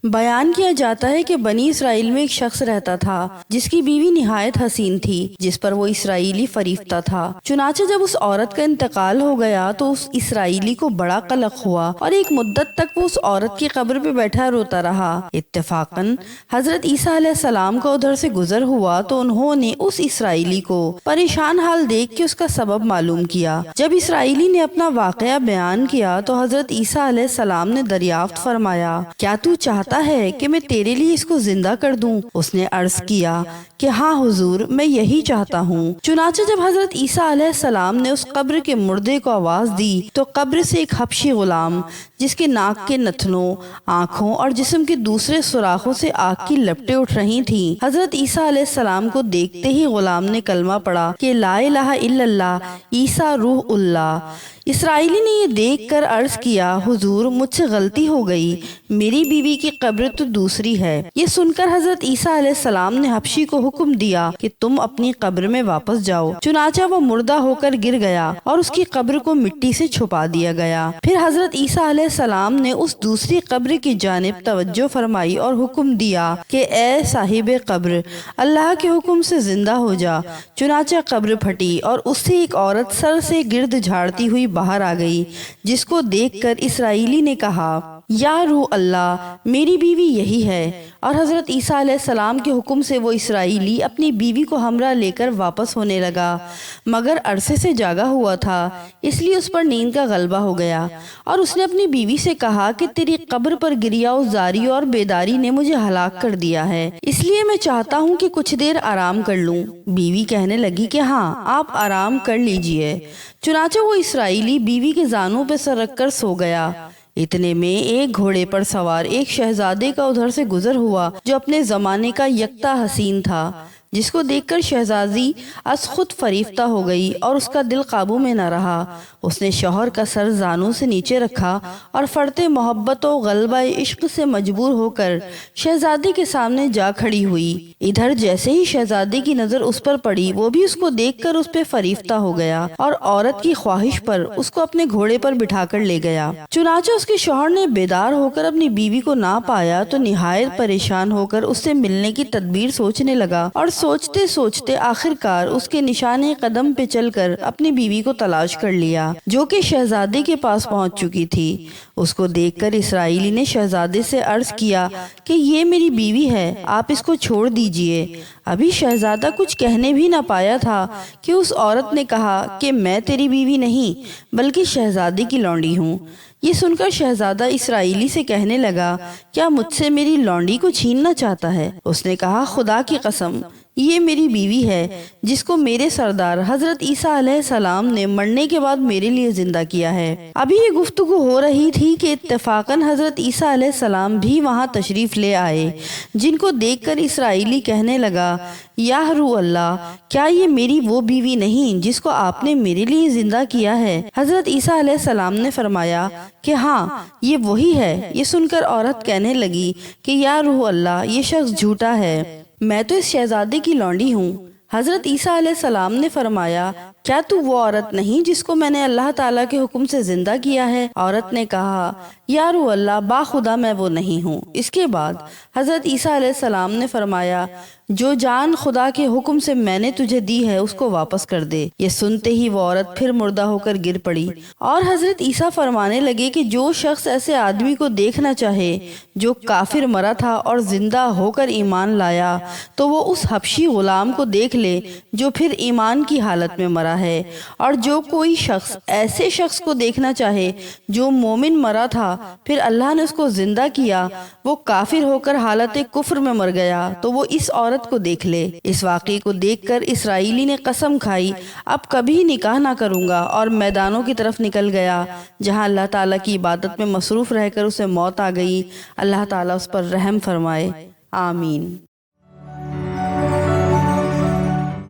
بیان کیا جاتا ہے کہ بنی اسرائیل میں ایک شخص رہتا تھا جس کی بیوی نہایت حسین تھی، جس پر وہ اسرائیلی فریفتہ تھا۔ چنانچہ جب اس عورت کا انتقال ہو گیا تو اس اسرائیلی کو بڑا قلق ہوا اور ایک مدت تک وہ اس عورت کی قبر پہ بیٹھا روتا رہا۔ اتفاقاً حضرت عیسیٰ علیہ السلام کا ادھر سے گزر ہوا تو انہوں نے اس اسرائیلی کو پریشان حال دیکھ کے اس کا سبب معلوم کیا۔ جب اسرائیلی نے اپنا واقعہ بیان کیا تو حضرت عیسیٰ علیہ السلام نے دریافت فرمایا، کیا تو چاہتا ہے کہ میں تیرے لیے اس کو زندہ کر دوں؟ اس نے عرض کیا کہ ہاں حضور، میں یہی چاہتا ہوں۔ چنانچہ جب حضرت عیسیٰ علیہ السلام نے اس قبر کے مردے کو آواز دی تو قبر سے ایک حبشی غلام، جس کے ناک کے نتنوں، آنکھوں اور جسم کے دوسرے سوراخوں سے آگ کی لپٹیں اٹھ رہی تھیں، حضرت عیسیٰ علیہ السلام کو دیکھتے ہی غلام نے کلمہ پڑھا کہ لا الہ الا اللہ عیسیٰ روح اللہ۔ اسرائیلی نے یہ دیکھ کر عرض کیا، حضور مجھ سے غلطی ہو گئی، میری بیوی کی قبر تو دوسری ہے۔ یہ سن کر حضرت عیسیٰ علیہ السلام نے حبشی کو حکم دیا کہ تم اپنی قبر میں واپس جاؤ۔ چنانچہ وہ مردہ ہو کر گر گیا اور اس کی قبر کو مٹی سے چھپا دیا گیا۔ پھر حضرت عیسیٰ علیہ السلام نے اس دوسری قبر کی جانب توجہ فرمائی اور حکم دیا کہ اے صاحب قبر، اللہ کے حکم سے زندہ ہو جا۔ چنانچہ قبر پھٹی اور اس سے ایک عورت سر سے گرد جھاڑتی ہوئی باہر آ گئی، جس کو دیکھ کر اسرائیلی نے کہا، یا روح اللہ، میری بیوی یہی ہے۔ اور حضرت عیسیٰ علیہ السلام کے حکم سے وہ اسرائیلی اپنی بیوی کو ہمراہ لے کر واپس ہونے لگا، مگر عرصے سے جاگا ہوا تھا، اس لیے اس پر نیند کا غلبہ ہو گیا، اور اس نے اپنی بیوی سے کہا کہ تیری قبر پر گریہ زاری اور بیداری نے مجھے ہلاک کر دیا ہے، اس لیے میں چاہتا ہوں کہ کچھ دیر آرام کر لوں۔ بیوی کہنے لگی کہ ہاں، آپ آرام کر لیجئے۔ چنانچہ وہ اسرائیلی بیوی کے زانوں پہ سر رکھ کر سو گیا۔ اتنے میں ایک گھوڑے پر سوار ایک شہزادے کا ادھر سے گزر ہوا جو اپنے زمانے کا یکتا حسین تھا، جس کو دیکھ کر شہزادی از خود فریفتہ ہو گئی اور اس کا دل قابو میں نہ رہا۔ اس نے شوہر کا سر زانوں سے نیچے رکھا اور فرط محبت و غلبہ عشق سے مجبور ہو کر شہزادی کے سامنے جا کھڑی ہوئی۔ ادھر جیسے ہی شہزادی کی نظر اس پر پڑی، وہ بھی اس کو دیکھ کر اس پہ فریفتہ ہو گیا اور عورت کی خواہش پر اس کو اپنے گھوڑے پر بٹھا کر لے گیا۔ چنانچہ اس کے شوہر نے بیدار ہو کر اپنی بیوی کو نہ پایا تو نہایت پریشان ہو کر اس سے ملنے کی تدبیر سوچنے لگا، اور سوچتے سوچتے آخر کار اس کے نشانے قدم پہ چل کر اپنی بیوی کو تلاش کر لیا، جو کہ شہزادے کے پاس پہنچ چکی تھی۔ اس کو دیکھ کر اسرائیلی نے شہزادے سے عرض کیا کہ یہ میری بیوی ہے، آپ اس کو چھوڑ دیجئے۔ ابھی شہزادہ کچھ کہنے بھی نہ پایا تھا کہ اس عورت نے کہا کہ میں تیری بیوی نہیں بلکہ شہزادے کی لونڈی ہوں۔ یہ سن کر شہزادہ اسرائیلی سے کہنے لگا، کیا مجھ سے میری لونڈی کو چھیننا چاہتا ہے؟ اس نے کہا، خدا کی قسم، یہ میری بیوی ہے جس کو میرے سردار حضرت عیسیٰ علیہ السلام نے مرنے کے بعد میرے لیے زندہ کیا ہے۔ ابھی یہ گفتگو ہو رہی تھی کہ اتفاقاً حضرت عیسیٰ علیہ السلام بھی وہاں تشریف لے آئے، جن کو دیکھ کر اسرائیلی کہنے لگا، یا روح اللہ، کیا یہ میری وہ بیوی نہیں جس کو آپ نے میرے لیے زندہ کیا ہے؟ حضرت عیسیٰ علیہ السلام نے فرمایا کہ ہاں، یہ وہی ہے۔ یہ سن کر عورت کہنے لگی کہ یا روح اللہ، یہ شخص جھوٹا ہے، میں تو اس شہزادے کی لونڈی ہوں۔ حضرت عیسیٰ علیہ السلام نے فرمایا، کیا تو وہ عورت نہیں جس کو میں نے اللہ تعالیٰ کے حکم سے زندہ کیا ہے؟ عورت نے کہا، یا روح اللہ، باخدا میں وہ نہیں ہوں۔ اس کے بعد حضرت عیسیٰ علیہ السلام نے فرمایا، جو جان خدا کے حکم سے میں نے تجھے دی ہے اس کو واپس کر دے۔ یہ سنتے ہی وہ عورت پھر مردہ ہو کر گر پڑی، اور حضرت عیسیٰ فرمانے لگے کہ جو شخص ایسے آدمی کو دیکھنا چاہے جو کافر مرا تھا اور زندہ ہو کر ایمان لایا، تو وہ اس حبشی غلام کو دیکھ لے جو پھر ایمان کی حالت میں مرا ہے، اور جو کوئی شخص ایسے شخص کو دیکھنا چاہے جو مومن مرا تھا پھر اللہ نے اس کو زندہ کیا، وہ کافر ہو کر حالت کفر میں مر گیا، تو وہ اس عورت کو دیکھ لے۔ اس واقعے کو دیکھ کر اسرائیلی نے قسم کھائی، اب کبھی نکاح نہ کروں گا، اور میدانوں کی طرف نکل گیا جہاں اللہ تعالیٰ کی عبادت میں مصروف رہ کر اسے موت آ گئی۔ اللہ تعالیٰ اس پر رحم فرمائے، آمین۔